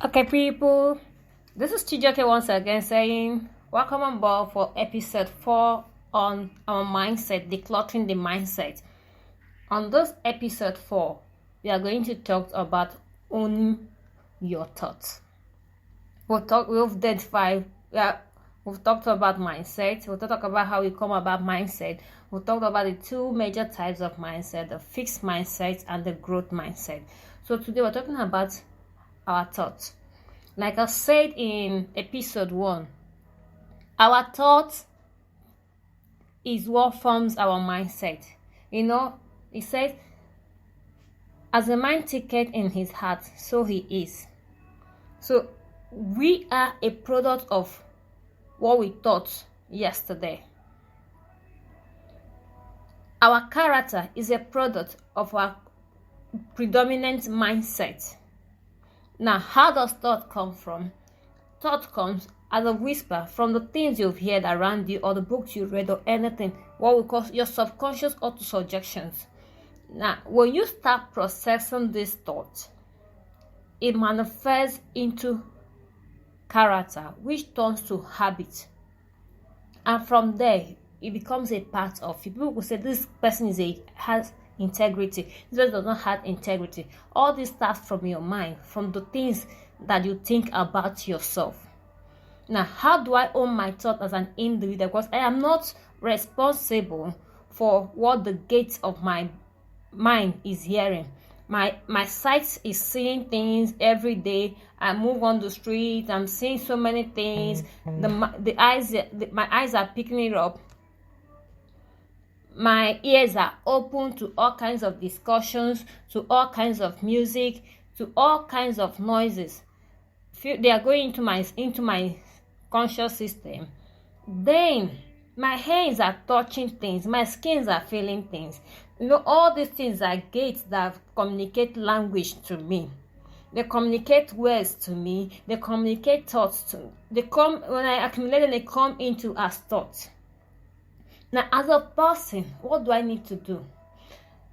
Okay, people, this is Chijoke once again saying welcome on board for episode 4 on our mindset, decluttering the mindset. On this episode 4, we are going to talk about owning your thoughts. We've talked about mindset. We'll talk about how we come about mindset. We'll talk about the two major types of mindset, the fixed mindset and the growth mindset. So today we're talking about our thoughts. Like I said in episode 1, our thoughts is what forms our mindset. He said, as a man thinketh in his heart, so he is. So we are a product of what we thought yesterday. Our character is a product of our predominant mindset. Now, how does thought come from? Thought comes as a whisper from the things you've heard around you or the books you read or anything, what we call your subconscious auto-suggestions. Now, when you start processing these thoughts, it manifests into character, which turns to habit. And from there, it becomes a part of you. People will say this person has integrity. This person does not have integrity. All this starts from your mind, from the things that you think about yourself. Now, how do I own my thought as an individual? Because I am not responsible for what the gates of my mind is hearing. My sight is seeing things every day. I move on the street, I'm seeing so many things. My eyes are picking it up. My ears are open to all kinds of discussions, to all kinds of music, to all kinds of noises. They are going into my conscious system. Then my hands are touching things, my skins are feeling things. All these things are gates that communicate language to me. They communicate words to me. They communicate thoughts to me. When I accumulate them, they come into as thoughts. Now, as a person, what do I need to do?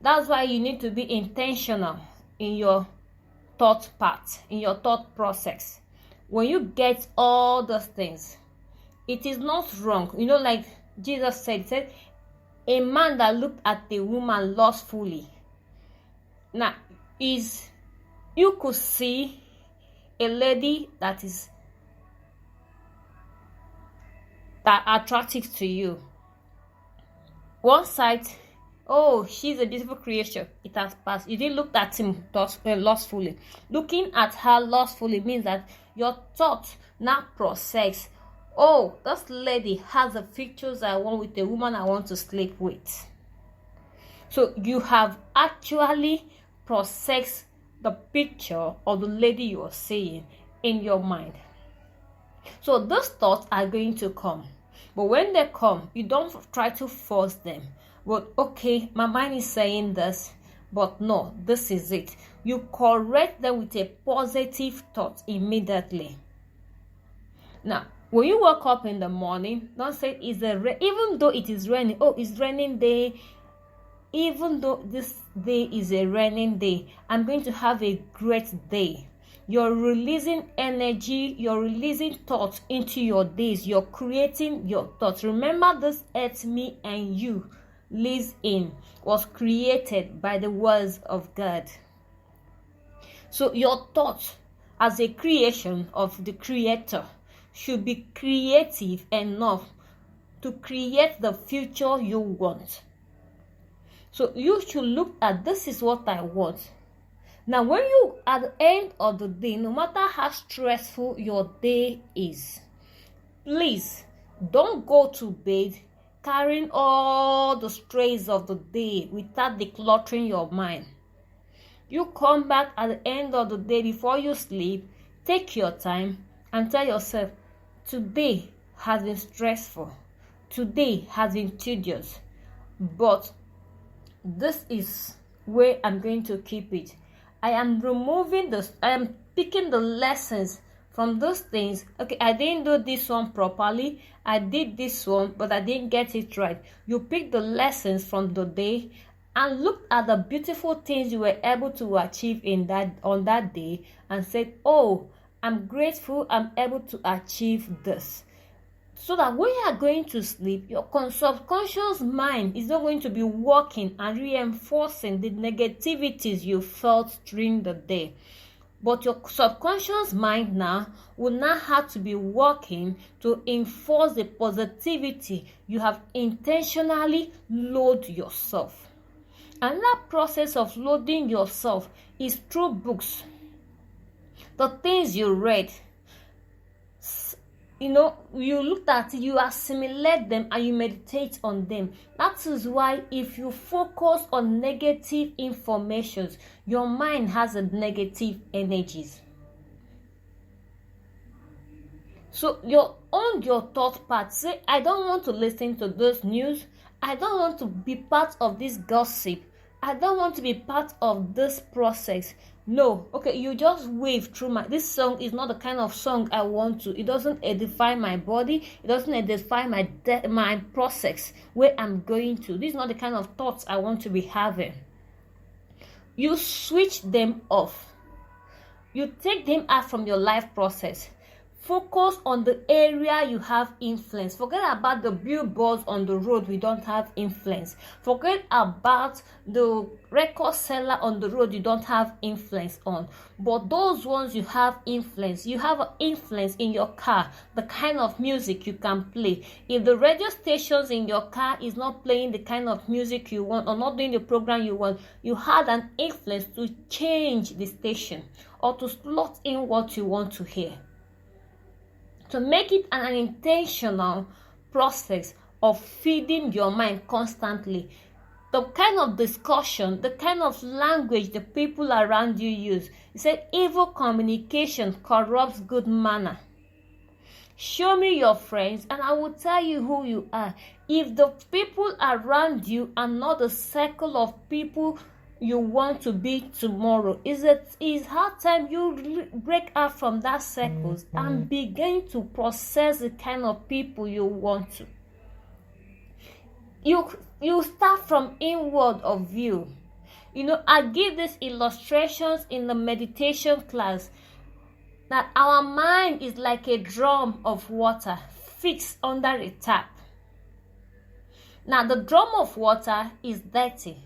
That's why you need to be intentional in your thought part, in your thought process. When you get all those things, it is not wrong. Like Jesus said, a man that looked at a woman lustfully. Now, you could see a lady that is attractive to you. One side, oh, she's a beautiful creature. It has passed. You didn't look at him lustfully. Looking at her lustfully means that your thought now process. Oh, this lady has the features I want with the woman I want to sleep with. So you have actually processed the picture of the lady you are seeing in your mind. So those thoughts are going to come. But when they come, you don't try to force them. But okay, my mind is saying this, but no, this is it. You correct them with a positive thought immediately. Now, when you wake up in the morning, don't say even though it is raining. Oh, it's raining day. Even though this day is a raining day, I'm going to have a great day. You're releasing energy, you're releasing thoughts into your days, you're creating your thoughts. Remember, this earth, me and you lives in, was created by the words of God. So your thoughts as a creation of the Creator should be creative enough to create the future you want. So you should look at, this is what I want. Now, when you, at the end of the day, no matter how stressful your day is, please don't go to bed carrying all the strays of the day without decluttering your mind. You come back at the end of the day before you sleep, take your time and tell yourself, today has been stressful, today has been tedious, but this is where I'm going to keep it. I am removing this, I am picking the lessons from those things. Okay, I didn't do this one properly, I did this one, but I didn't get it right. You pick the lessons from the day and looked at the beautiful things you were able to achieve on that day and said, oh, I'm grateful I'm able to achieve this. So that when you are going to sleep, your subconscious mind is not going to be working and reinforcing the negativities you felt during the day. But your subconscious mind now will now have to be working to enforce the positivity you have intentionally loaded yourself. And that process of loading yourself is through books, the things you read. You look at it, you assimilate them, and you meditate on them. That is why if you focus on negative informations, your mind has a negative energies. So your thought part, say, I don't want to listen to this news. I don't want to be part of this gossip. I don't want to be part of this process. No, okay, you just wave through this song is not the kind of song I want to. It doesn't edify my body. It doesn't edify my process where I'm going to. This is not the kind of thoughts I want to be having. You switch them off. You take them out from your life process. Focus on the area you have influence. Forget about the billboards on the road we don't have influence. Forget about the record seller on the road you don't have influence on. But those ones you have influence. You have an influence in your car, the kind of music you can play. If the radio stations in your car is not playing the kind of music you want or not doing the program you want, you had an influence to change the station or to slot in what you want to hear. To make it an intentional process of feeding your mind constantly. The kind of discussion, the kind of language the people around you use. He said, evil communication corrupts good manner. Show me your friends and I will tell you who you are. If the people around you are not the circle of people you want to be tomorrow, is high time you break out from that circles and begin to process the kind of people you want to. You start from inward of view. I give these illustrations in the meditation class that our mind is like a drum of water fixed under a tap. Now the drum of water is dirty.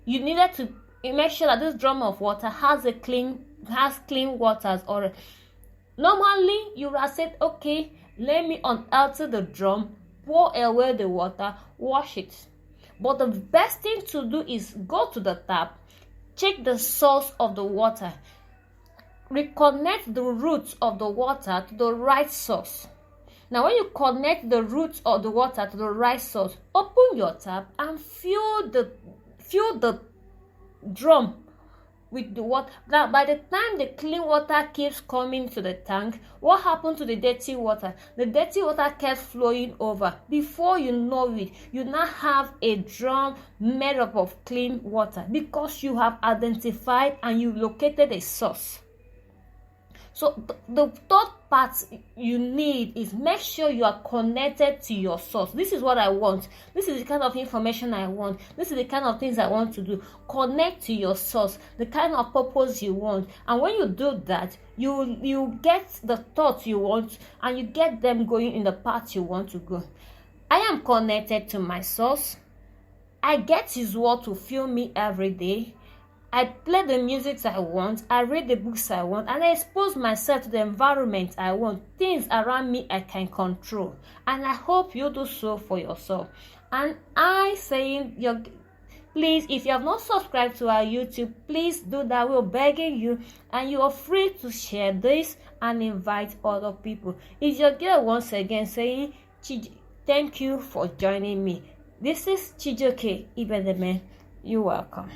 You needed to make sure that this drum of water has clean waters. Or normally you would have said, okay, let me unalter the drum, pour away the water, wash it. But the best thing to do is go to the tap, check the source of the water, reconnect the roots of the water to the right source. Now when you connect the roots of the water to the right source, open your tap and fill the drum with the water. Now by the time the clean water keeps coming to the tank, what happened to the dirty water? The dirty water kept flowing over. Before you know it, you now have a drum made up of clean water because you have identified and you located a source. So the third part you need is make sure you are connected to your source. This is what I want. This is the kind of information I want. This is the kind of things I want to do. Connect to your source, the kind of purpose you want. And when you do that, you get the thoughts you want and you get them going in the path you want to go. I am connected to my source. I get his word to fuel me every day. I play the music I want, I read the books I want, and I expose myself to the environment I want, things around me I can control. And I hope you do so for yourself. And please, if you have not subscribed to our YouTube, please do that. We're begging you, and you are free to share this and invite other people. It's your girl once again saying, thank you for joining me. This is Chijoke Ibedeme. You're welcome.